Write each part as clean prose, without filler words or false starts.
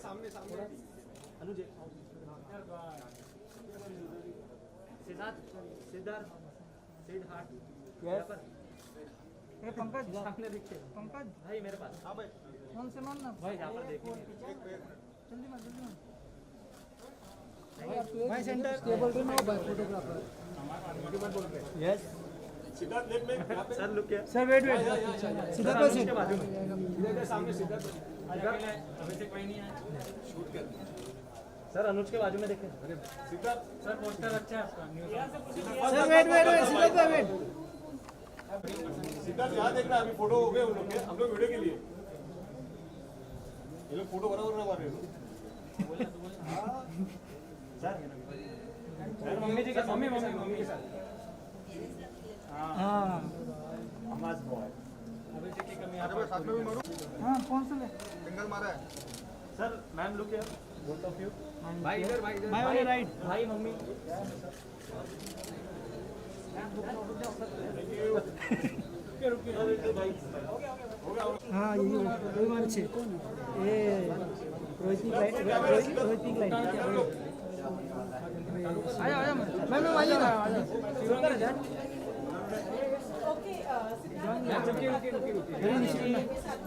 सामने सामने अनुज सिद्धार्थ सिद्धार्थ सिद्धार्थ ये पंकज सामने दिखे पंकज भाई मेरे पास हाँ भाई फोन से मारना भाई यहाँ पर देखिए जल्दी मार जल्दी भाई मार सेंटर टेबल पे no by photographer yes Siddharth left में यहाँ पे सर लुक क्या सर वेट वेट सीधा सर, पे अनुज के बाजू में इधर सामने सिद्धार्थ अभी तक कोई नहीं आया सर अनुज के बाजू में देखें सिद्धार्थ सर पोस्टर अच्छा है आपका सर वेट वेट वेट सीधा पे वेट सिद्धार्थ यहाँ देखना अभी फोटो हो गए उन लोग के हम लोग वीडियो के लिए ये लोग फोटो बराबर ना मार रहे हो सर सर मम्मी जी के मम्मी मम्मी मम्मी के साथ हां आवाज बॉय अभी तक की कमी अरे भाई साथ में भी मारो हां कौन से ले सिंगल मारा है sir ma'am look here both of you भाई इधर भाई इधर भाई वाले राइट भाई मम्मी हां यही मार छे ये रोहित लाइट आया आया मैं आइए ना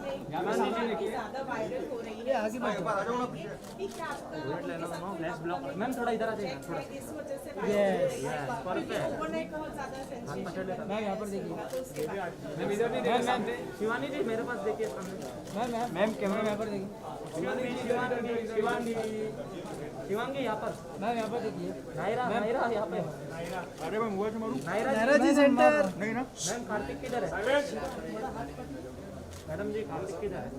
ज्यादा वायरल हो रही है आगे बढ़ो आ जाओ ना पीछे मैम थोड़ा इधर आ जाइए थोड़ा इस वजह से यस परफेक्ट ओवरनाइट बहुत ज्यादा सेंसेशन मैम यहाँ पर देखिए मैम इधर भी देखिए मैम शिवानी जी मेरे पास देखिए मैम कैमरा यहाँ पर देखिए शिवानी शिवांगी यहाँ पर मैम यहाँ पर देखिए नायरा नायरा यहाँ पे अरे मैं मोबाइल से मारूं नायरा जी सेंटर नहीं ना मैम कार्तिक किधर है मैडम जी कार्तिक किधर है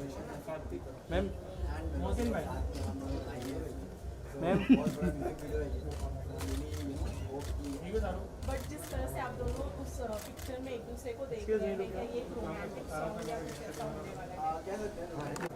मैम मोहसिन भाई मैम बट जिस तरह से आप दोनों उस पिक्चर में एक दूसरे को देख रहे हैं क्या ये रोमांटिक सॉन्ग या कुछ ऐसा होने वाला है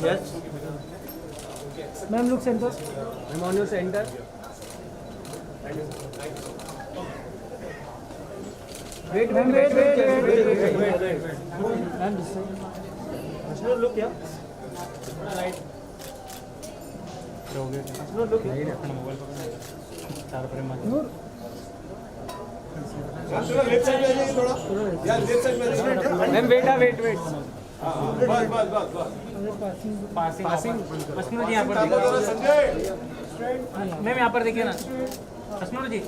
yes ma'am look centre ma'am on your centre wait ma'am wait ma'am this look या right look mobile Noor left side में आ जाइए थोड़ा यार लेफ्ट साइड में आ जाइए मैम वेट वेट बस बस बस बस पासिंग अश्नूर जी यहाँ पर बोलो ना संजय मैम यहाँ पर देखिए ना Ashnoor ji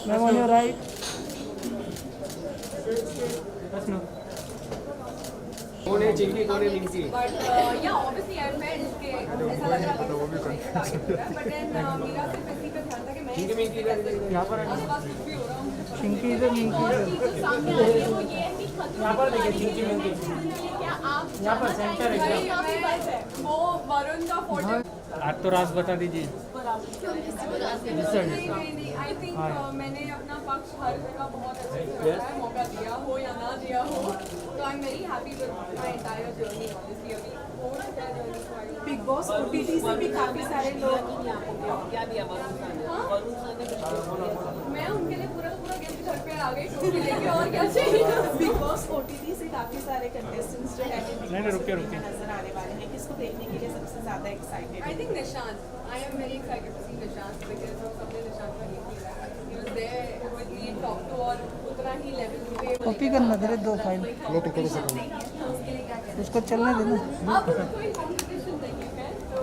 ma'am on your right Ashnoor कौन है चिंकी कौन है Minki But yeah, obviously I meant कि ऐसा लग रहा था कि मुझे target हो रहा है, but then मेरा सिर्फ इसी पे ध्यान था कि मैं चिंकी मिंकी यहाँ पर आसपास कुछ भी हो रहा हूँ चिंकी इधर मिंकी और इधर चीज़ जो सामने आ रही है वो ये है कि यहाँ पर देखिए चिंकी मिंकी क्या आप यहाँ पर सेंटर है वो वरुण का फोटो आज तो राज बता दीजिए नहीं आई थिंक मैंने अपना पक्ष हर जगह बहुत अच्छे से रखा है, मौका दिया हो या ना दिया हो, तो I am very happy with my entire journey obviously अभी हो चुका है जर्नी तो बिग बॉस ओटीटी से भी काफी सारे लोग क्या दिया वरुण सर ने मैं उनके लिए पूरा गिफ्ट घर पे आ गई टोपी लेके और क्या चाहिए बिग बॉस ओटीटी से काफी सारे कंटेस्टेंट्स जो है नहीं, रुकिए। नजर आने वाले हैं किसको देखने के लिए सबसे ज्यादा excited I think Nishant. I am very excited to see Nishant because of सबने Nishant का ये किया है. He was there with me and talked to और उतना ही level पे कॉपी करना तेरे दो फाइल लो तो करो सको उसके लिए क्या कहते उसको चलने देना हैं अब कोई competition नहीं है तो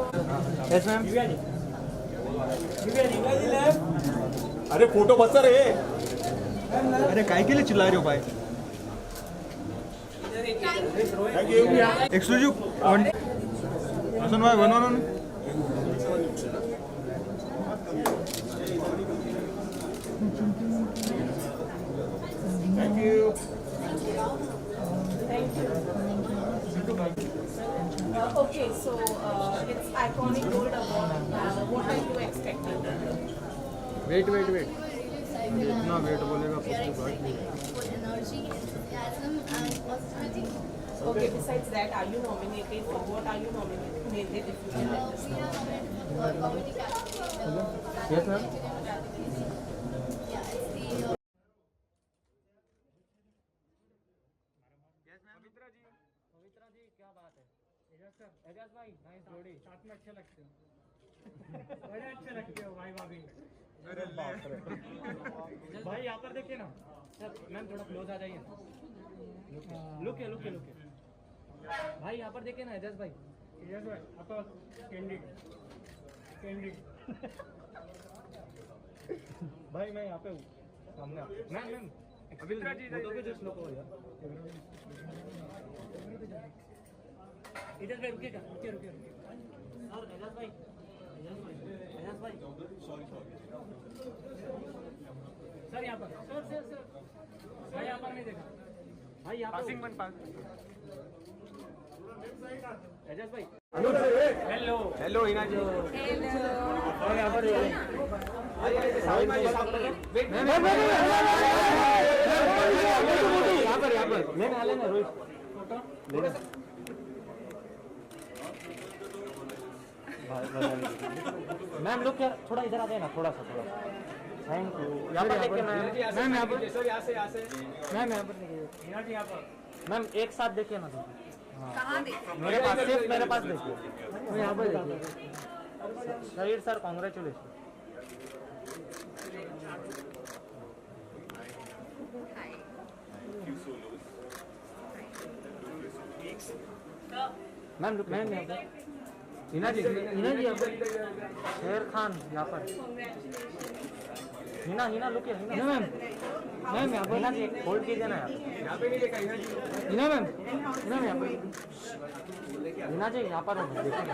यस मैम अरे फोटो बचा रे अरे काय के लिए चिल्ला रहे हो भाई थैंक यू एक्सक्लूसिव हसन भाई one thank you Okay, so it's iconic gold award. What are you expecting? Wait very excited जितना वेट बोलेगा full energy, enthusiasm, and positivity. Okay, besides that, are you nominated? For what are you nominated if you can let us We know? are nominated for comedy category. Yes, ma'am. Yeah, it's the पवित्रा जी क्या बात है एजाज भाई nice जोड़ी साथ में अच्छे लगते हो बड़े अच्छे लगते हो भाई भाभी भाई यहाँ पर देखिए ना सर मैम थोड़ा क्लोज आ जाइए लुक भाई यहाँ पर देखिए ना एजाज भाई आपका कैंडिड भाई मैं यहाँ पे हूँ सामने मैम पवित्रा जी फोटो पे जस्ट लोग हो यार एजाज भाई रुकिएगा रुकिए सर एजाज भाई सर यहाँ पर सर भाई यहाँ पर नहीं देखा भाई यहाँ पर एजाज भाई हेलो हिना जी यहाँ पर यहाँ पर लेने आ लेना रोहित फोटो मैम लोग क्या थोड़ा इधर आ जाए ना थोड़ा सा थैंक यू यहाँ पर देखिए मैम यहाँ पर मैम यहाँ पर मैम एक साथ देखिए ना कहाँ देखें? मेरे पास देखिए यहाँ पर देखिए शहीद sir congratulation ma'am look ma'am यहाँ पर हिना जी यहाँ पर शेर खान यहाँ पर हिना लुक हिना मैम यहाँ पर हिना जी होल्ड कीजिए ना यहाँ पे नहीं देखा हिना मैम यहाँ पर हिना जी यहाँ पर देखिए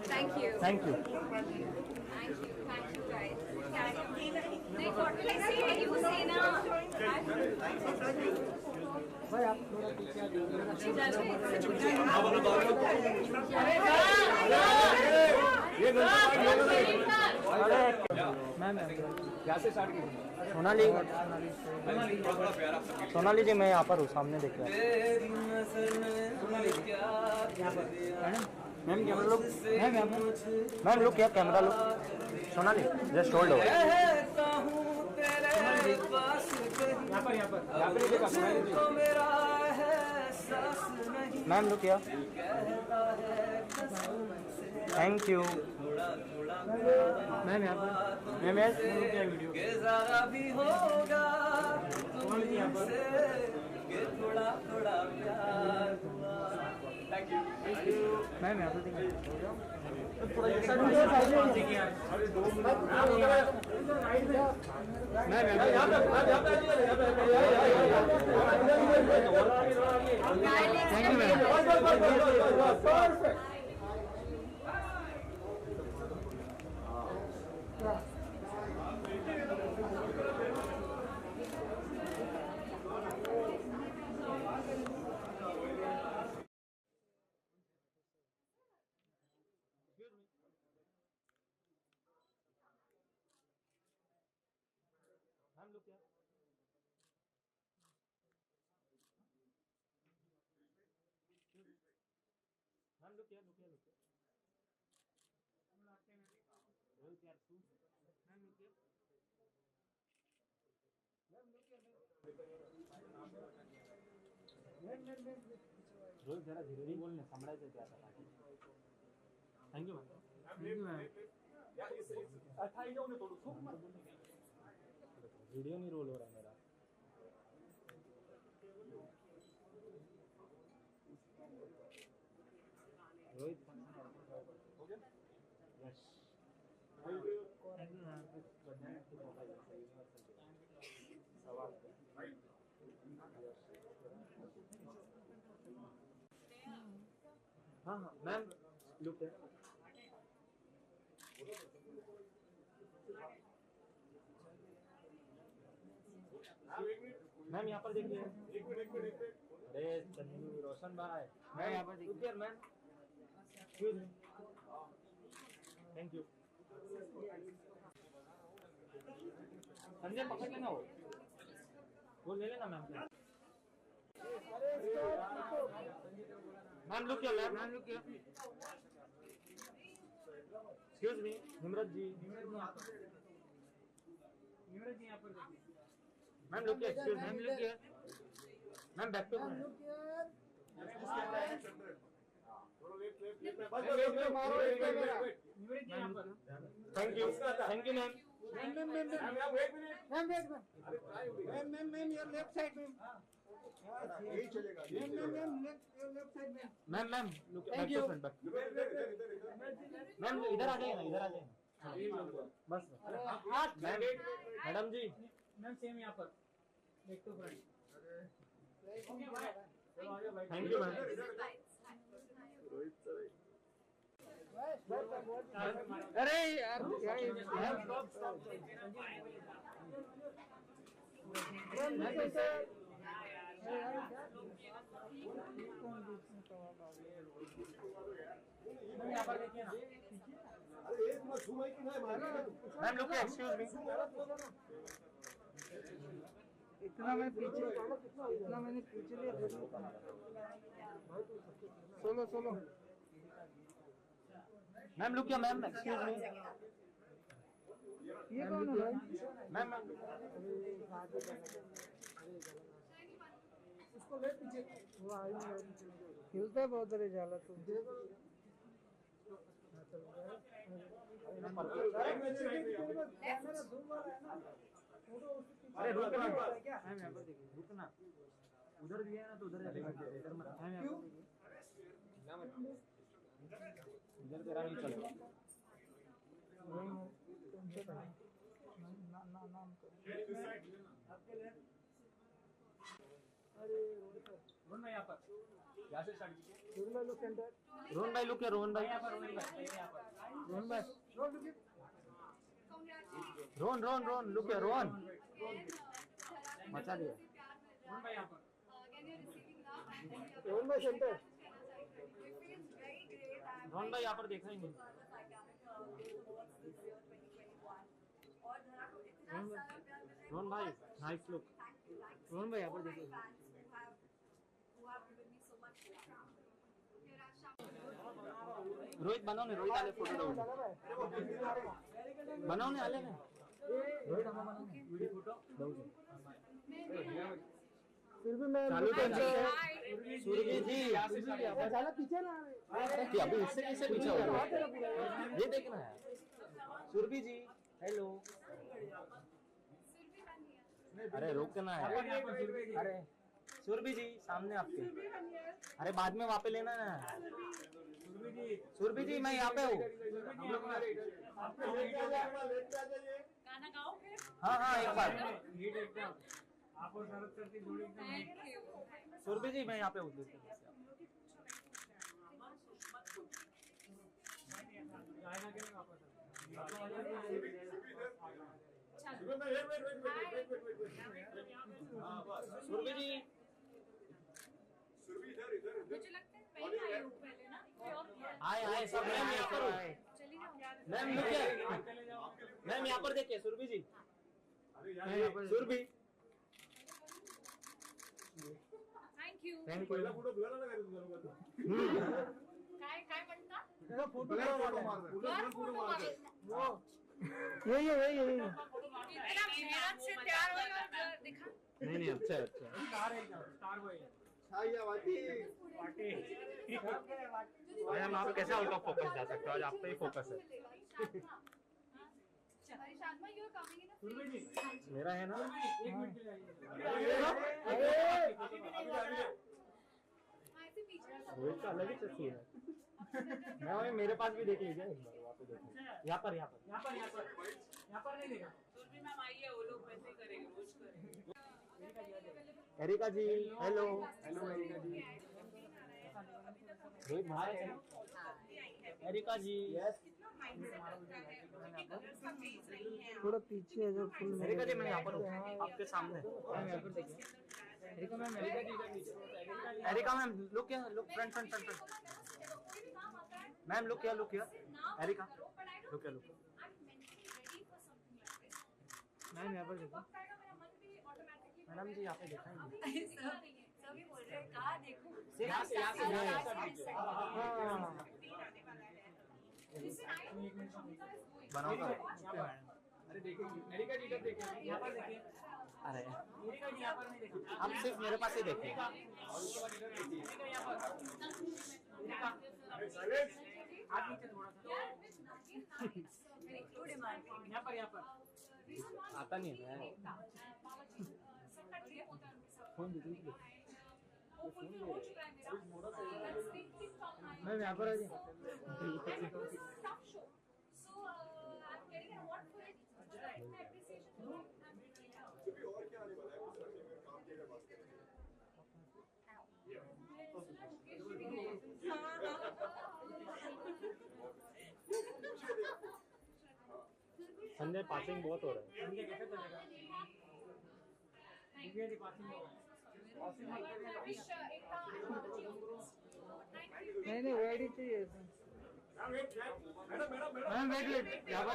Thank you. Thank you Thank you guys. नहीं फोटो ऐसे ही वो से ना भाई आप थोड़ा पीछे आ मैम यहाँ से स्टार्ट कीजिए सोनाली जी मैं यहाँ पर हूँ सामने देख रहा ma'am camera look ma'am look क्या camera look Sonali just hold over ma'am look क्या थैंक यू मैम यहाँ पर मैम यार क्या वीडियो मैम यहाँ पर थैंक यू मैम रोहित जरा धीरे बोलने संभळायचं ते आता थँक्यू मॅम वीडियो नहीं रोल हो रहा है मेरा रोहित हो गया यस हाँ हाँ मैम लुक है मैम यहाँ पर देखिए अरे चंदू रोशन भाई मैं यहाँ पर देखिए मैम थैंक यू संजय पकड़ लेना वो ले लेना मैम। मैम लुक किया मैम लुक किया। एक्सक्यूज मी निम्रत जी यहाँ पर मैम लुक किया। एक्सक्यूज मैम लुक किया। Ma'am back to thank you ma'am. Ma'am your left side ma'am. यही चलेगा left side ma'am. Ma'am look back to front back. Ma'am इधर आ जाइए ना इधर आ जाइए बस। मैडम जी मैम सेम यहाँ पर back to front. Thank you ma'am. अरे यार यहाँ पर देखिए ना अरे एक मत घुमाई कि नहीं मार मैम लुक एक्सक्यूज मी। इतना मैंने पीछे लिया। सोलो मैम लुक किया मैम। एक्सक्यूज मी ये कौन है भाई? मैम उसको ले पीछे। हिलता है बहुत देर जाला तुम। अरे रुकना मैम यहाँ पर देखिए रुकना। उधर भी है ना तो उधर इधर मत इधर तेरा नहीं चलेगा। यहाँ से स्टार्ट कीजिए। रोहन भाई लुक है। रोहन भाई रोहन लुक है। रोहन मचा दिया। रोहन भाई सेंटर। रोहन भाई यहाँ पर देखा ही नहीं। रोहन भाई नाइस लुक। रोहन भाई यहाँ पर देखो। रोहित बनाओ ने रोहित आले फोटो बनाओ ने आले ने रोहित हम बनाओ वीडियो फोटो फिर भी मैं चालू कर सुरभि जी ज्यादा पीछे ना। कि अभी इससे कैसे पीछे हो गया ये देखना है। सुरभि जी हेलो। अरे रोकना है। अरे सुरभि जी सामने आपके। अरे बाद में वहाँ पे लेना ना। सुरभि जी मैं यहाँ पे हूँ। गाना गाओ फिर। हाँ एक बार। आप और शरद सर की जोड़ी थैंक यू। सुरभि जी मैं यहाँ पे हूँ। सुरभि जी मुझे लगता है मैं ही आई हूँ पहले ना। कोई और नहीं आया। आए सब मैम यहाँ पर आए। चलिए जाओ। मैम देखिए मैम यहाँ पर देखिए Surabhi ji. Surabhi thank you. Thank you. पहिला फोटो तुला ना करायचं तुला काय म्हणता? फोटो मार यही इतना मेहनत से तैयार हुई और दिखा। नहीं अच्छा अच्छा। छाया वाटी मैम आप कैसे आउट ऑफ फोकस जा सकते हो? आज आप पे ही फोकस है। शादमा यू आर कमिंग इन मेरा है ना। रोहित का अलग ही चस्सी है। मैं मेरे पास भी देख लीजिए एक बार। वहाँ पे देखिए यहाँ पर नहीं देखा। मैम आइए वो लोग वैसे ही करेंगे रोज करेंगे। एरिका जी हेलो। हेलो एरिका जी। रोहित बाहर है। एरिका जी थोड़ा पीछे है जो फुल। एरिका जी मैं यहाँ पर हूँ आपके सामने। एरिका मैम लुक क्या लुक फ्रंट मैम लुक क्या एरिका लुक क्या मैम यहाँ पर देखो। मैडम जी यहाँ पे देखा ही सभी बोल रहे हैं कहाँ देखूं? अरे देखिए मेरी का टिकट देखिए यहाँ पर देखिए। अरे आप सिर्फ मेरे पास ही देखिए। आप नीचे थोड़ा सा। यहाँ पर आता नहीं है। मैम यहाँ पर आ जाइए। संजय पासिंग बहुत हो रहा है। संजय कैसे चलेगा? नहीं वो आईडी चाहिए। मैम वेट यहाँ पर।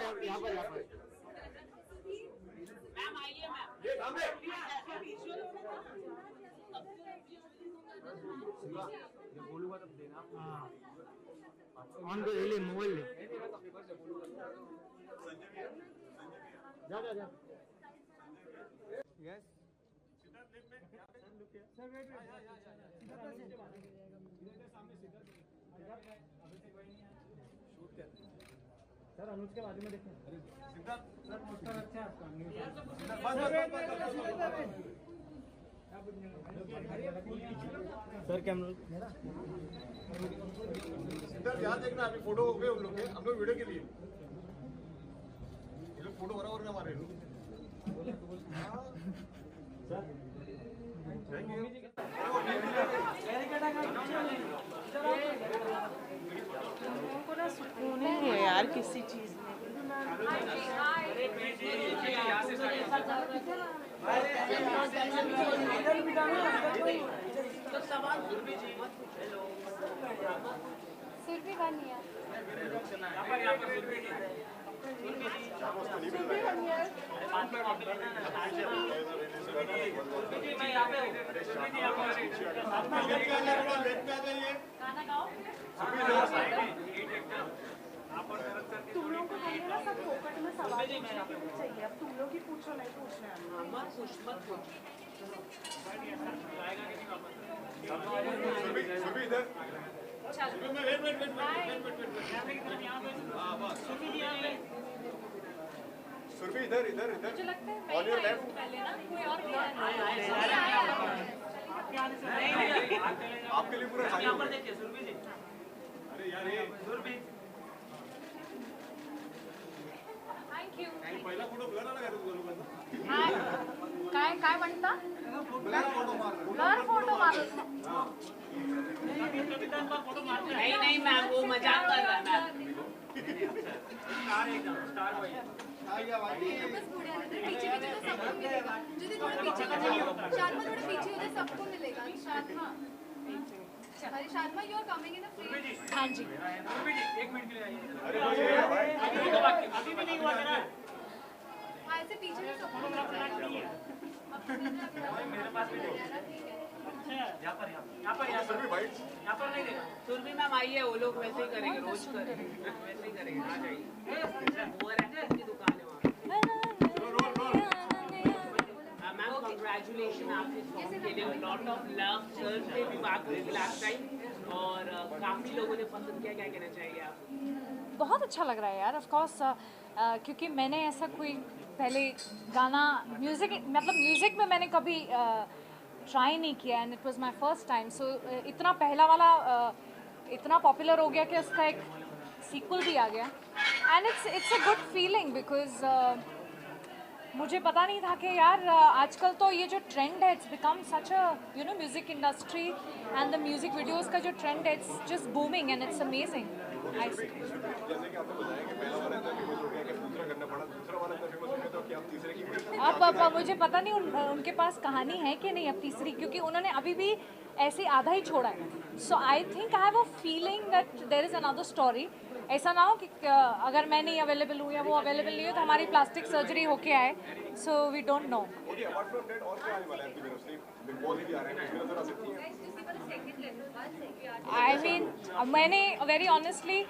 बोलूंगा तब देना। ऑन को ले मोबाइल ले। जा। Yes sir wait. Sir Anuj के बाजू में देखें। सर पोस्टर अच्छा है आपका। सर कैमरा सिद्धार्थ याद देखना अभी फोटो हो गए उन लोग के हम लोग वीडियो के लिए ये लोग फोटो बराबर ना मारे लोगों को ना सुकून ही है यार किसी चीज में। सुरभि करनी है। तुम लोगों को चाहिए ना सब फोकट में सवाल पूछने के लिए चाहिए। अब तुम लोग ही पूछो नहीं पूछना है। सुरभि इधर सुरभि इधर मुझे लगता है ऑन योर लेफ्ट पहले ना कोई और भी आपके लिए पूरा खाली हो गया। अरे यार ये थँक यू पहिला फोटो ब्लर आला का तुझा काय म्हणता ब्लर फोटो मार ब्लर फोटो मारो नहीं मैम वो मजाक कर रहा है। बस पुढे आले तर पीछे तो सबको मिलेगा जो थोड़ा पीछे शार्मा थोड़ा पीछे उधर सबको मिलेगा शार्मा अरे Sharma you are coming in a frame हां जी एक मिनट के लिए आइए। अभी भी नहीं हुआ तेरा। हाँ ऐसे पीछे से सबको मिलेगा मेरे पास भी यहाँ पर सुरभि भाई यहाँ पर नहीं देखा। सुरभि मैम आई है वो लोग वैसे ही करेंगे रोज करेंगे वैसे ही करेंगे आ जाइए। वो रहता है इसकी दुकान है वहाँ। मैम कांग्रेचुलेशन आपके सॉन्ग के लिए लॉट ऑफ लव सर से भी बात हुई लास्ट टाइम और काफी लोगों ने पसंद किया। क्या कहना चाहिए आप? बहुत अच्छा लग रहा है यार ऑफ कोर्स क्योंकि मैंने ऐसा कोई पहले गाना म्यूज़िक में मैंने कभी ट्राई नहीं किया and it was my first time. So इतना पहला वाला इतना पॉपुलर हो गया कि उसका एक सीक्वल भी आ गया and it's a good feeling because मुझे पता नहीं था कि यार आजकल तो ये जो ट्रेंड है it's become such a music industry and the music videos का जो ट्रेंड है it's just booming and it's amazing. जैसे कि आपने बताया कि पहला वाला इतना फेमस हो गया कि दूसरा करना पड़ा, दूसरा वाला इतना फेमस हो गया तो कि आप तीसरे की अब मुझे पता नहीं उनके पास कहानी है कि नहीं अब तीसरी, क्योंकि उन्होंने अभी भी ऐसे आधा ही छोड़ा है। So I think I have a feeling that there is another story ऐसा ना हो कि अगर मैं नहीं अवेलेबल हूँ या वो अवेलेबल नहीं हो तो हमारी प्लास्टिक सर्जरी होके आए, so we don't know. Okay, apart from that और क्या आने वाला है आपकी तरफ से? बिग बॉस भी आ रहे हैं, कुछ नजर आ सकती हैं? आई मीन मैंने वेरी ऑनेस्टली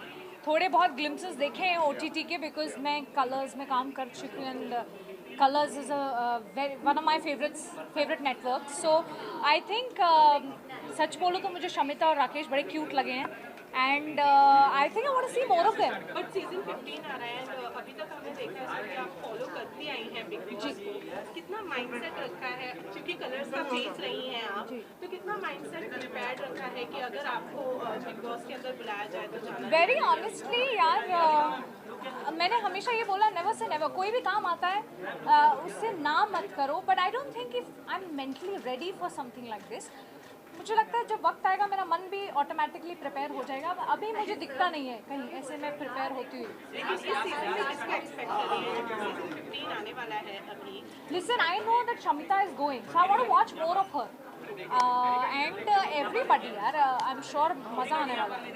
थोड़े बहुत ग्लिम्सेस देखे हैं OTT के, बिकॉज मैं कलर्स में काम कर चुकी हूँ and colours is one of my favourite network. So I think such बोलो तो मुझे शमिता और राकेश बड़े क्यूट लगे हैं and I think I want to see more of them. But season 15 आ रहा है, अभी तक हमने देखा है कि आप फॉलो करती आई हैं बिग बॉस को, कितना माइंडसेट रखा है, क्योंकि कलर्स का बेच रही हैं आप, तो कितना माइंडसेट प्रिपेयर्ड रखा है कि अगर आपको बिग बॉस के अंदर बुलाया जाए तो जाना? वेरी ऑनेस्टली यार, मैंने हमेशा ये बोला नेवर से नेवर, कोई भी काम आता है उससे ना मत करो, but I don't think if I am mentally ready for something like this. मुझे लगता है जब वक्त आएगा मेरा मन भी ऑटोमेटिकली प्रिपेयर हो जाएगा। अभी मुझे दिखता नहीं है कहीं ऐसे मैं प्रिपेयर होती हूँ। आने वाला है अभी। Listen, I know that Shamita is going, so I want to watch more of her. And everybody, यार, I'm sure मजा आने वाला है।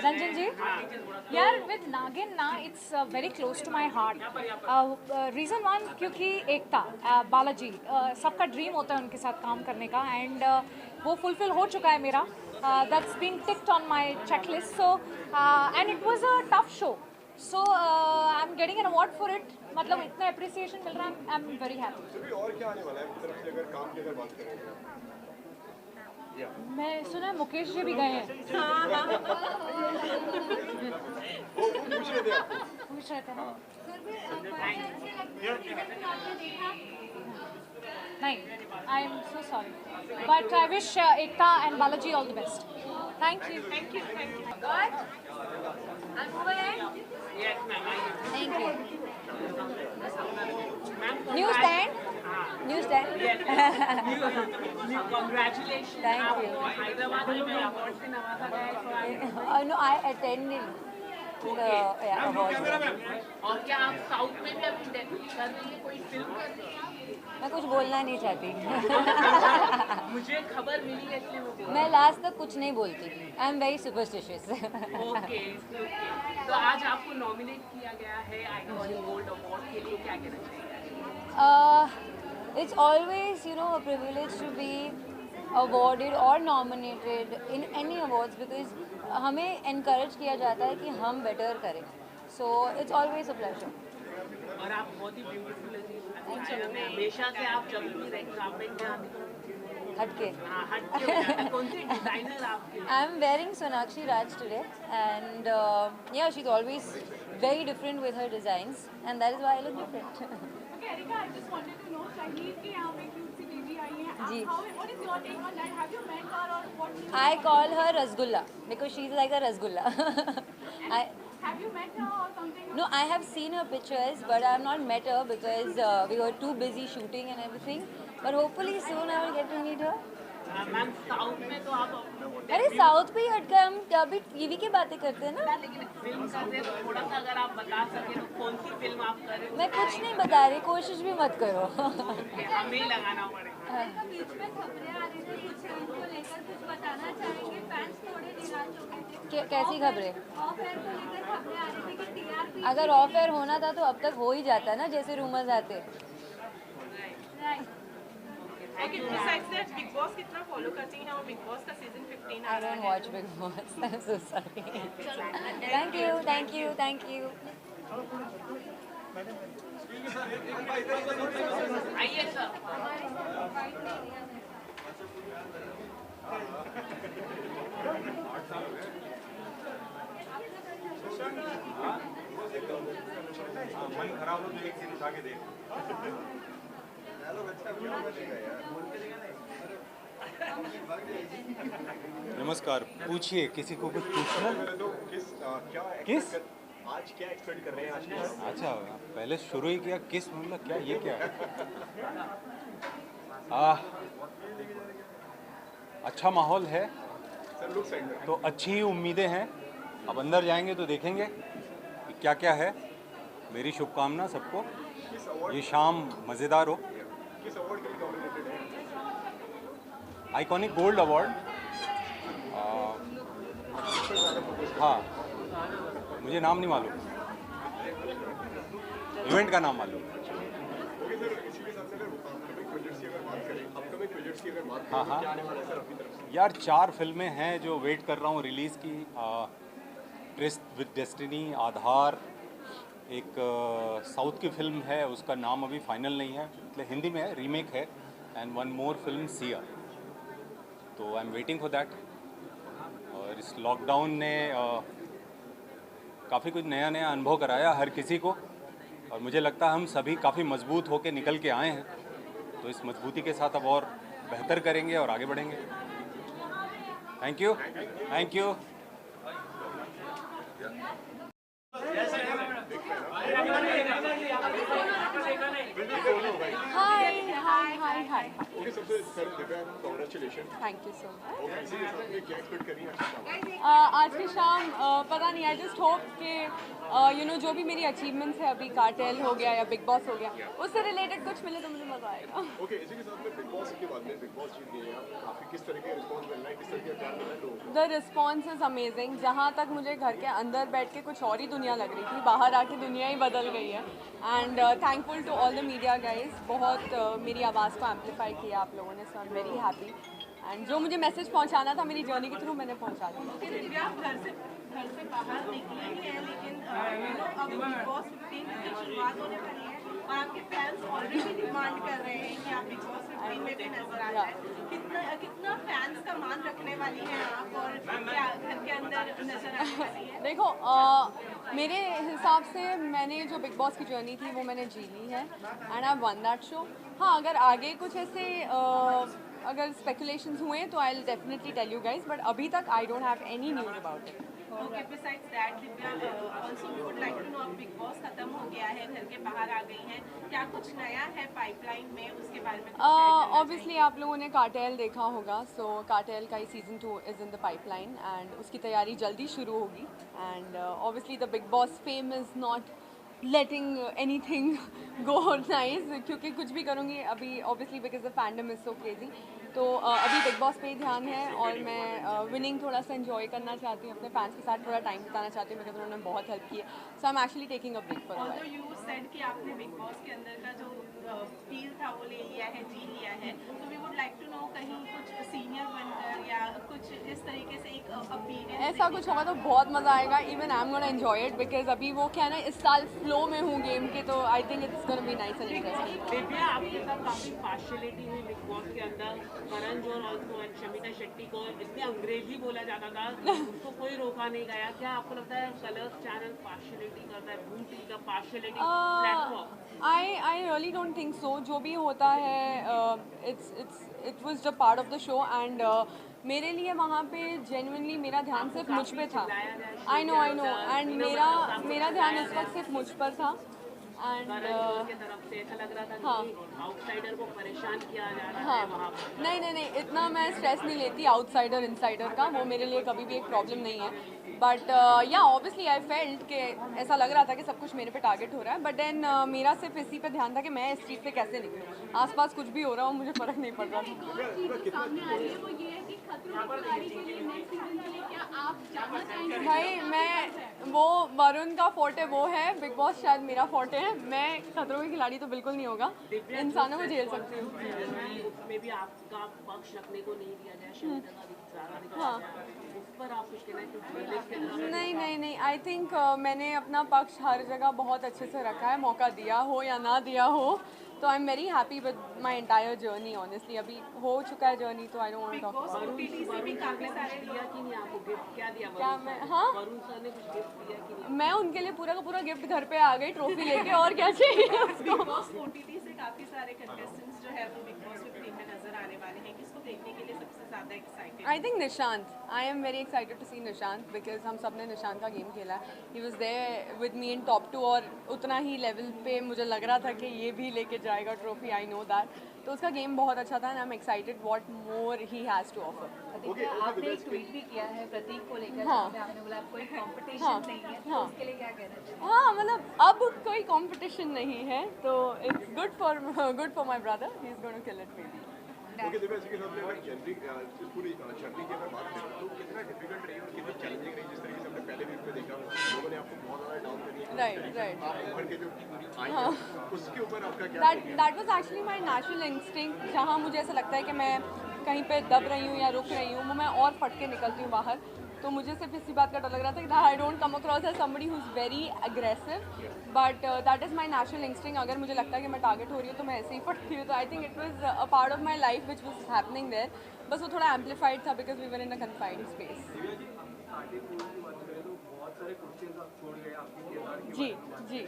रंजन जी, यार with नागिन ना, it's very close to my heart. Reason one, क्योंकि एकता बालाजी सबका ड्रीम होता है उनके साथ काम करने का, एंड वो फुलफिल हो चुका है मेरा। That's been ticked on my checklist. So and it was a tough show. So I'm getting an award for it. मतलब इतना appreciation मिल रहा है, I'm very happy. अभी और क्या आने वाला है आपकी तरफ से अगर काम की अगर बात करें? मैं सुना है मुकेश जी भी गए हैं। वो पूछ रहे थे आपको। पूछ रहे थे ना? नहीं, I am so sorry. But I wish Ekta and Balaji all the best. Thank you. Thank you. What? I'm over there. Yes, ma'am. Thank you. Ma'am, Newsstand? Newsstand? Congratulations. Thank you. आपको हैदराबाद में award से नवाजा गया है, so No, I attended the awards. और क्या आप south में भी अभी डेब्यू कर रही है, कोई फिल्म कर रही है? मैं कुछ बोलना नहीं चाहती। मुझे खबर मिली है इसलिए वो बोल मैं लास्ट तक कुछ नहीं बोलती। आई एम वेरी सुपरस्टिशियस। ओके। तो आज आपको नॉमिनेट किया गया है आइकॉनिक गोल्ड अवार्ड के लिए, क्या कहना चाहिए? It's always, you know, a privilege to be awarded or nominated in any awards because हमें encourage किया जाता है कि हम better करें. So it's always a pleasure. और आप बहुत ही ब्यूटीफुल है, हमेशा से आप जब भी रेड कार्पेट में आती हो हटके. हटके हो जाती है। कौन से डिजाइनर आपके? I'm wearing Sonakshi Raj today, and yeah, she's always very different with her designs, and that is why I look different. Okay, Erika, I just wanted to know, Shahid के यहाँ पे cute सी baby आई है. जी. What is your take on that? Have you met her or what? I call her Rasgulla because she's like a Rasgulla. Have you met her or something? No, I have seen her pictures, but I have not met her because we were too busy shooting and everything. But hopefully soon I will get to meet her. Ma'am south में तो आप अरे south पे ही हटकर हम अभी TV की बातें करते हैं ना. लेकिन फिल्म कर रहे हैं, तो थोड़ा सा अगर आप बता सके तो कौन सी फिल्म आप कर रहे हो? मैं कुछ नहीं बता रही, कोशिश भी मत करो. हमें ही लगाना पड़ेगा। बीच में खबरें आ रही थी कुछ इनको लेकर, कुछ बताना चाहेंगे? फैंस थोड़े निराश हो गए थे। कैसी खबरें? ऑफ एयर को लेकर खबरें आ रही थी कि टीआरपी। अगर ऑफ एयर होना था तो अब तक हो ही जाता ना, जैसे रूमर्स आते. Okay, besides that, big boss कितना फॉलो करती हैं और बिग बॉस का season 15 I don't watch Big Boss. I'm so sorry. Thank you, thank you, thank you. आइए सर। मन खराब हो तो एक सीन उठा के देख। नमस्कार, पूछिए, किसी को कुछ पूछना? तो किस? आज क्या एक्सपेक्ट कर रहे हैं आज के? अच्छा, पहले शुरू ही किया किस, मतलब क्या, ये क्या है? अच्छा माहौल है तो अच्छी ही उम्मीदें हैं। अब अंदर जाएंगे तो देखेंगे कि क्या क्या है। मेरी शुभकामना सबको, ये शाम मज़ेदार हो। किस अवार्ड के लिए नॉमिनेटेड है? Iconic gold award. हाँ, मुझे नाम नहीं मालूम, इवेंट का नाम मालूम। ओके सर, इसी के साथ अगर अपकमिंग प्रोजेक्ट्स की अगर बात करें, अपकमिंग प्रोजेक्ट्स की अगर बात हाँ, करें, हाँ। क्या आने वाला है सर अपनी तरफ से? यार 4 फिल्में हैं जो वेट कर रहा हूँ रिलीज़ की। ट्रिस्ट विद डेस्टिनी, आधार, एक साउथ की फिल्म है, उसका नाम अभी फाइनल नहीं है, मतलब हिंदी में है, रीमेक है, and one more film Siya. तो I am waiting for that. और इस लॉकडाउन ने काफ़ी कुछ नया नया अनुभव कराया हर किसी को, और मुझे लगता है हम सभी काफ़ी मजबूत होकर निकल के आए हैं। तो इस मजबूती के साथ अब और बेहतर करेंगे और आगे बढ़ेंगे। Thank you, thank you. Hi hi hi hi. Okay, सबसे sir Divya, congratulation. Thank you so much. Okay, इसी के साथ में क्या एक्सपेक्ट करिए आज शाम? आज की शाम पता नहीं, आई जस्ट होप कि जो भी मेरी अचीवमेंट्स है अभी, कार्टेल हो गया या बिग बॉस हो गया, उससे रिलेटेड कुछ मिले तो मुझे मजा आएगा। ओके, इसी के साथ में बिग बॉस के बाद में बिग बॉस जीत गए हैं, काफी किस तरह के रिस्पॉन्स मिल रहा है, किस तरह का प्यार मिल रहा है लोगों को? The response is amazing. जहाँ तक मुझे घर के अंदर बैठ के कुछ और ही दुनिया लग रही थी, बाहर आके दुनिया ही बदल गई है। And thankful to all the media guys, बहुत मेरी आवाज़ को एम्पलीफाई किया आप लोगों ने, so I am very happy. And जो मुझे मैसेज पहुँचाना था मेरी जर्नी के थ्रू मैंने पहुँचा दिया। दिव्या, आप घर से बाहर निकली हैं, लेकिन अब बिग बॉस 15 की शुरुआत होने वाली है और आपके फैंस ऑलरेडी डिमांड कर रहे हैं कि आप बिग बॉस 15 में भी नजर आ जाए। कितना फैंस का मान रखने वाली हैं आप, और क्या घर के अंदर नजर आने वाली है? देखो, मेरे हिसाब से मैंने जो बिग बॉस की जर्नी थी वो मैंने जी ली है, and I won that show. हाँ, अगर आगे कुछ ऐसे अगर स्पेकुलेशंस हुए तो I will definitely tell you guys, but अभी तक I don't have any news about it. Okay, besides that, Divya, also we would like to know, अब बिग बॉस खत्म हो गया है, घर के बाहर आ गई हैं, क्या कुछ नया है पाइपलाइन में, उसके बारे में कुछ share करना ऑब्वियसली आप लोगों ने कार्टेल देखा होगा, सो कार्टेल का ही season 2 is in the pipeline and उसकी तैयारी जल्दी शुरू होगी। And obviously the Bigg Boss fame is not letting anything go nice, क्योंकि कुछ भी करूँगी अभी obviously because the fandom is so crazy. तो अभी बिग बॉस पे ही ध्यान है और मैं विनिंग थोड़ा सा एंजॉय करना चाहती हूँ, अपने फैंस के साथ थोड़ा टाइम बिताना चाहती हूँ, बिकॉज उन्होंने बहुत हेल्प की है। So I am actually taking a break for a Although you said कि आपने बिग बॉस के अंदर का जो फील था वो ले लिया है, जी लिया है, तो we would like to know कहीं कुछ सीनियर बनकर या कुछ इस तरीके से एक अपीयरेंस ऐसा कुछ होगा तो बहुत मज़ा आएगा। Even I am gonna enjoy it, because अभी वो क्या है ना, इस साल फ्लो में हूँ गेम के, तो I think it's gonna be nice and interesting. Divya, आपके साथ काफी पार्शियलिटी हुई बिग बॉस के अंदर। करण जौहर और शमिता शेट्टी को इतनी अंग्रेजी बोला जाता था, उसको कोई रोका नहीं गया। क्या आपको लगता है कलर्स चैनल पार्शियलिटी करता है, बूम टीवी का partiality platform? I really don't think so. जो भी होता है it was the part of the show, and मेरे लिए वहाँ पे जेन्युइनली मेरा ध्यान सिर्फ मुझ पे था। आई नो एंड मेरा ध्यान इस वक्त सिर्फ मुझ पर था। एंड के तरफ से ऐसा लग रहा था हाँ, कि आउटसाइडर को परेशान किया जा रहा है वहाँ पर। नहीं, इतना मैं स्ट्रेस नहीं लेती आउटसाइडर इनसाइडर का, वो मेरे लिए कभी भी एक प्रॉब्लम नहीं है। बट या ऑब्वियसली आई फेल्ट कि ऐसा लग रहा था कि सब कुछ मेरे पे टारगेट हो रहा है, बट देन मेरा सिर्फ इसी पे ध्यान था कि मैं इस चीज़ से कैसे निकलूँ। आसपास कुछ भी हो रहा हो मुझे फ़र्क नहीं पड़ रहा था। सामने आ रही है वो ये है कि खतरों के खिलाड़ी के लिए नेक्स्ट सीजन के लिए क्या आप जाना चाहेंगे? भाई मैं वो वरुण का फोर्टे वो है, बिग बॉस शायद मेरा फोर्टे है। मैं खतरों के खिलाड़ी तो बिल्कुल नहीं होगा, इंसानों को झेल सकती हूँ। उसमें भी आपका पक्ष रखने को नहीं दिया जाए, शमिता का ज़्यादा दिखाया जाए, उस पर आप कुछ कहना है? नहीं, आई थिंक मैंने अपना पक्ष हर जगह बहुत अच्छे से रखा है, मौका दिया हो या ना दिया हो। तो I am very happy with my entire journey. Honestly अभी हो चुका है जर्नी, तो I don't want to talk about OTT से भी काफी सारे दिया कि नहीं आपको गिफ्ट? क्या दिया क्या मैं, हाँ, वरुण सर ने कुछ गिफ्ट दिया कि नहीं? मैं उनके लिए पूरा का पूरा गिफ्ट घर पे आ गई, ट्रॉफी लेके, और क्या चाहिए उसको। बिग बॉस OTT से काफी सारे कंटेस्टेंट्स जो है वो बिग बॉस 15 में नजर आने वाले हैं, किसको देखने के लिए सबसे ज्यादा excited? I think Nishant. I am very excited to see Nishant, because हम सब ने निशांत का गेम खेला है। He was there with me in top 2, और उतना ही लेवल पे मुझे लग रहा था कि ये भी लेके जाएगा ट्रॉफी, आई नो दैट। तो उसका गेम बहुत अच्छा था, and I am excited what more he has to offer. Okay, आपने एक ट्वीट भी किया है प्रतीक को लेकर, हाँ, जिसमें आपने बोला कोई कंपटीशन हाँ, नहीं है, तो हाँ, उसके लिए क्या कहना चाहिए? हाँ, मतलब अब कोई कंपटीशन नहीं है, तो it's good for my brother, he is going to kill it maybe. Okay Divya ji के साथ में अगर जनरी इस पूरी जर्नी की अगर बात करें तो कितना डिफिकल्ट रही और कितनी चैलेंजिंग रही, जिस तरीके से हमने पहले वीक में देखा लोगों ने आपको बहुत ज़्यादा डाउन करी है, राइट आप उभर के जो आई हैं, उसके ऊपर आपका क्या that was actually my natural instinct. जहाँ मुझे ऐसा लगता है कि मैं कहीं पे दब रही हूँ या रुक रही हूँ, वो मैं और फट के निकलती हूँ बाहर। तो मुझे सिर्फ इसी बात का डर लग रहा था कि I don't come across as somebody who is very aggressive, but that is my natural instinct. अगर मुझे लगता है कि मैं टारगेट हो रही हूँ तो मैं ऐसे ही फटती हूँ। तो I think it was a part of my life which was happening there, बस वो थोड़ा एम्पलीफाइड था because we were in a confined space. जी जी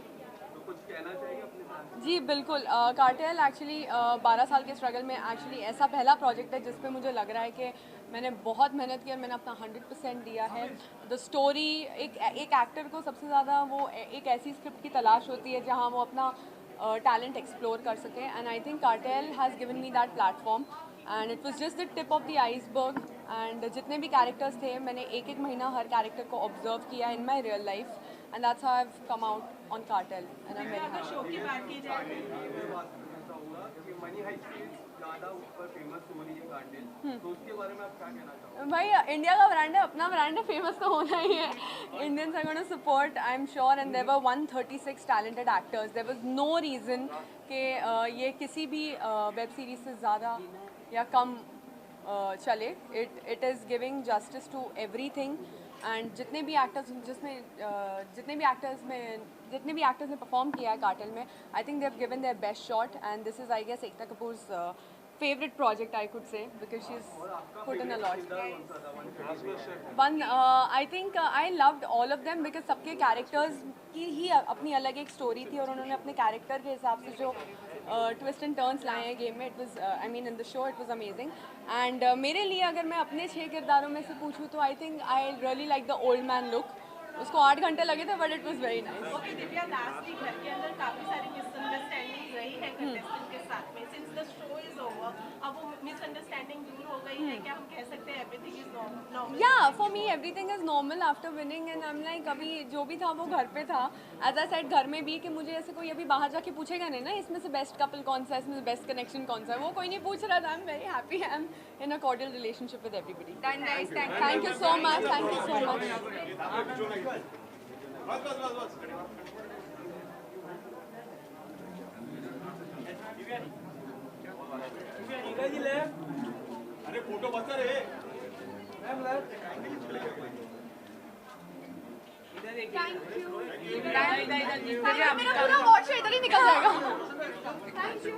जी बिल्कुल। कार्टेल एक्चुअली 12 साल के स्ट्रगल में एक्चुअली ऐसा पहला प्रोजेक्ट है जिस पे मुझे लग रहा है कि मैंने बहुत मेहनत की और मैंने अपना 100% दिया है। द स्टोरी, एक एक्टर को सबसे ज़्यादा वो एक ऐसी स्क्रिप्ट की तलाश होती है जहाँ वो अपना टैलेंट एक्सप्लोर कर सके, and I think cartel has given me that platform and it was just the tip of the iceberg. And जितने भी कैरेक्टर्स थे मैंने एक एक महीना हर कैरेक्टर को ऑब्जर्व किया in my real life, and that's how I have come out on Cartel and I am very show की बात की जाए भाई इंडिया का ब्रांड है, अपना ब्रांड है, फेमस तो होना ही है। Indians are gonna support, I am sure, and there were 136 talented actors. There was no reason कि ये किसी भी वेब सीरीज से ज़्यादा या कम चले। It is giving justice to everything, and जितने भी एक्टर्स ने परफॉर्म किया है कार्टेल में, I think they have given their best shot, and this is I guess Ekta Kapoor's favorite project I could say because she's put in a lot. I think I loved all of them because सबके characters की ही अपनी अलग एक story थी और उन्होंने अपने character के हिसाब से जो twist and turns लाए हैं game में, it was I mean in the show it was amazing. And मेरे लिए अगर मैं अपने 6 किरदारों में से पूछूँ तो I think I really like the old man look. उसको 8 घंटे लगे थे but it was very nice. Okay Divya, last week घर के अंदर काफी सारी मिसअंडरस्टैंडिंग रही है कंटेस्टेंट के साथ में। Since the show is over, अब वो मिसअंडरस्टैंडिंग दूर हो गई है, क्या हम कह सकते हैं एवरीथिंग इज नॉर्मल? या for me everything is normal after winning, and I am like अभी जो भी था वो घर पे था। एज आई सेड घर में भी कि मुझे ऐसे कोई अभी बाहर जाके पूछेगा नहीं ना इसमें से बेस्ट कपल कौन सा है, इसमें से बेस्ट कनेक्शन कौन सा है, वो कोई नहीं पूछ रहा था। आई am very happy, I am in a cordial relationship with everybody. Thank you so much, thank you so much. बस अरे फोटो बचा रे थैंक यू। मेरा पूरा वॉच इधर ही निकल जाएगा। Thank you.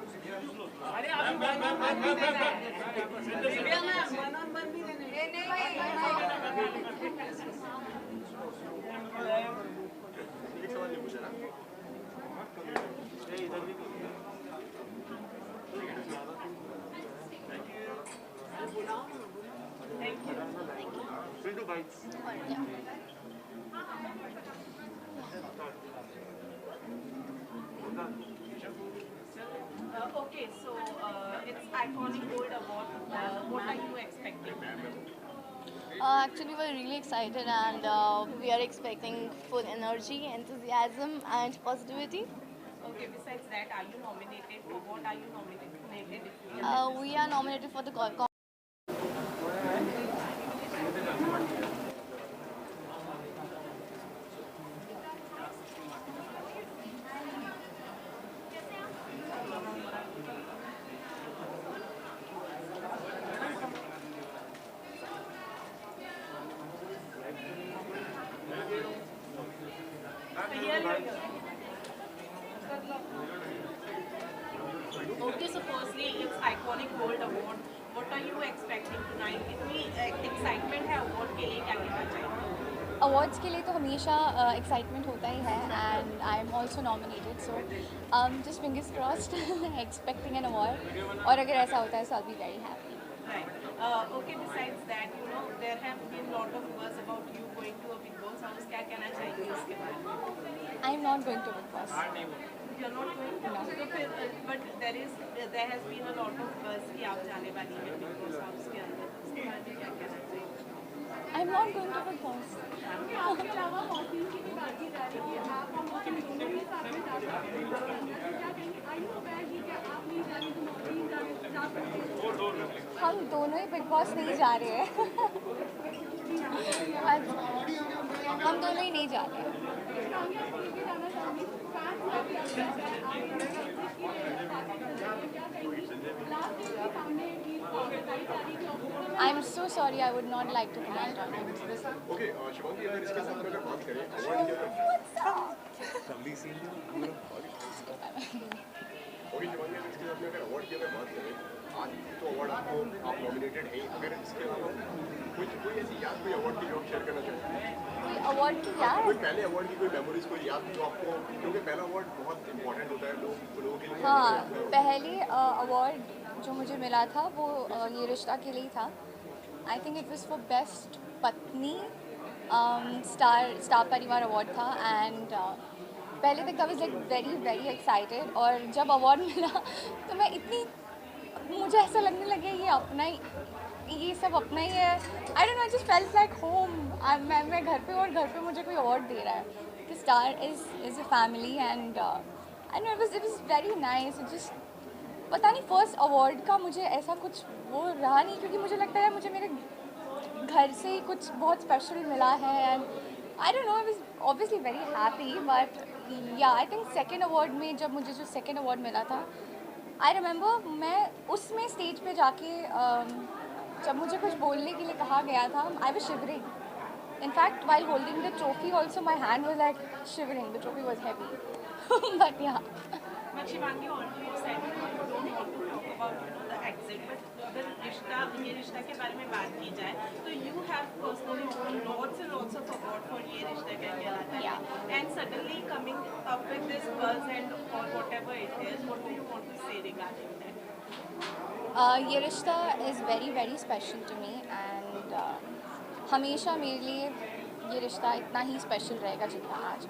एक सवाल ये पूछा ना Okay, so it's iconic gold award. What are you expecting? Actually, we're really excited and we are expecting full energy, enthusiasm and positivity. Okay, besides that, are you nominated? For what are you nominated? We are nominated for the Okay, so firstly, it's iconic gold award. What are you expecting tonight? कितनी excitement है award के लिए, क्या कहना चाहिए? Awards के लिए तो हमेशा एक्साइटमेंट होता ही है, and I am also nominated, so just fingers crossed expecting an award, और अगर ऐसा होता है so I be very happy. Right. Okay, besides that, you know, there have been lot of buzz about you going to a Big Boss house. क्या कहना चाहिए इसके बारे में? I am not going to Bigg Boss. You're not going? No. So फिर, but there has been a lot of buzz कि आप जाने वाली हैं Big Boss house के अंदर। उसके बारे में क्या कहना चाहिए? I am not going to Bigg Boss. आपके अलावा मौसम की भी बात की जा रही है, आप और मौसम दोनों ही साथ में जा सकते हैं, क्या कहेंगे? आई नो बैड कि आप नहीं जाने तो मौसम जा सकते हैं। हम दोनों ही बिग बॉस नहीं जा रहे हैं हम दोनों ही नहीं जा रहे हैं। I am so sorry, I would not like to comment on it. Okay Shivangi, अगर इसके साथ अगर बात करें अवार्ड की ओके शिवांगी, अगर इसके साथ में अगर अवार्ड की अगर बात करें, आज तो अवार्ड आप नॉमिनेटेड हैं, अगर इसके अलावा कोई ऐसी याद, कोई अवार्ड की जो आप शेयर करना चाहते हैं? कोई अवार्ड की याद? कोई पहले अवार्ड की कोई मेमोरीज, कोई याद जो आपको, क्योंकि पहला अवार्ड बहुत इंपॉर्टेंट होता है लोगों के लिए। हाँ, पहले अवार्ड जो मुझे मिला था वो ये रिश्ता के लिए था। आई think it was for best पत्नी, स्टार परिवार अवार्ड था। एंड पहले तक I was like very very excited, और जब अवार्ड मिला तो मैं इतनी, मुझे ऐसा लगने लगे ये अपना ही, ये सब अपना ही है। I don't know, I just felt like home. मैं घर पे, और घर पे मुझे कोई अवार्ड दे रहा है कि star is a family. And I know it was very nice. Just पता नहीं, फर्स्ट अवार्ड का मुझे ऐसा कुछ वो रहा नहीं, क्योंकि मुझे लगता है मुझे मेरे घर से ही कुछ बहुत स्पेशल मिला है। And I don't know, I was obviously very happy. But या आई थिंक सेकेंड अवार्ड में, जब मुझे जो सेकेंड अवार्ड मिला था, आई रिमेंबर मैं उसमें स्टेज पे जाके जब मुझे कुछ बोलने के लिए कहा गया था, I was shivering. In fact while holding the trophy also my hand was like shivering. The trophy was heavy. But yeah. But Shivangi, already you said you don't want to talk about the exit, but अगर ये रिश्ता के बारे में बात की जाए तो you have personally won lots and lots of awards for ये रिश्ता क्या कहलाता है, and suddenly coming up with this buzz and or whatever it is, what do you want to say regarding that? ये रिश्ता is very very special to me, and हमेशा मेरे लिए ये रिश्ता इतना ही स्पेशल रहेगा जितना आज।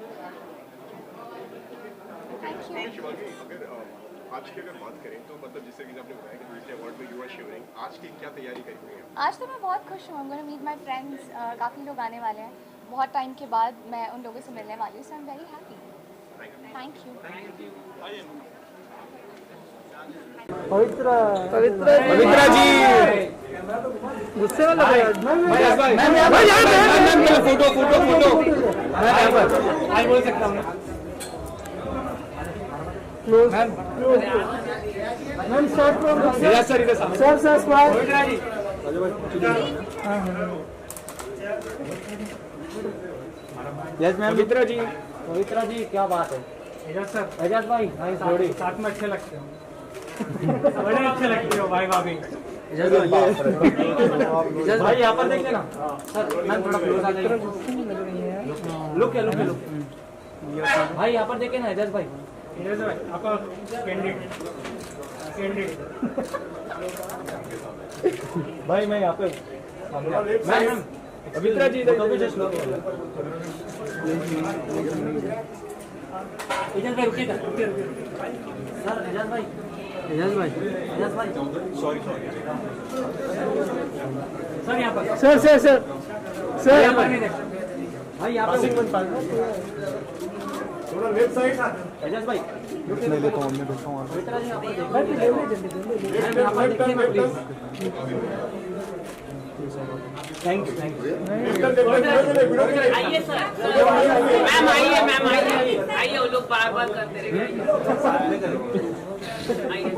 Thank you. शिवांगी, अगर आज की अगर बात करें तो मतलब जिस तरीके से आपने बताया कि दूसरे अवार्ड में यू आर शिवरिंग, आज की क्या तैयारी करी हुई है? आज तो मैं बहुत खुश हूँ। I'm going to meet my friends. काफ़ी लोग आने वाले हैं। बहुत टाइम के बाद मैं उन लोगों से मिलने वाली हूँ, so I'm very happy. Thank you. पवित्रा जी गुस्से वाला फोटो आई बोल सकता हूँ मैम स्टार्ट फ्रॉम सर इधर सर स्माइल। पवित्रा जी यस मैम। पवित्रा जी क्या बात है? एजाज भाई साथ में अच्छे लगते हो, बड़े अच्छे लगते हो भाई भाभी। एजाज भाई यहाँ पर देखिए ना सर, मैम थोड़ा क्लोज आ जाइए। लुक भाई यहाँ पर देखिए ना, एजाज भाई आपका कैंडिडेट भाई मैं यहाँ पे मैम पवित्रा जी एजाज भाई रुकिएगा सर। एजाज भाई सॉरी सर यहाँ पर सर यहाँ पर भाई यहाँ पर थोड़ा लेफ्ट साइड। एजाज भाई मैं लेता हूँ पवित्रा जी यहाँ पर देखिए, मैम यहाँ पर देखिए ना प्लीज। थैंक यू आइए सर, मैम आइए, वो लोग बार बार करते रहेंगे। आइए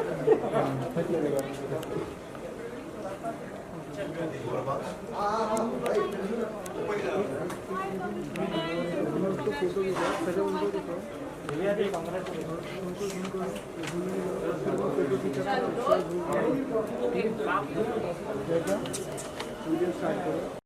वीडियो स्टार्ट करो।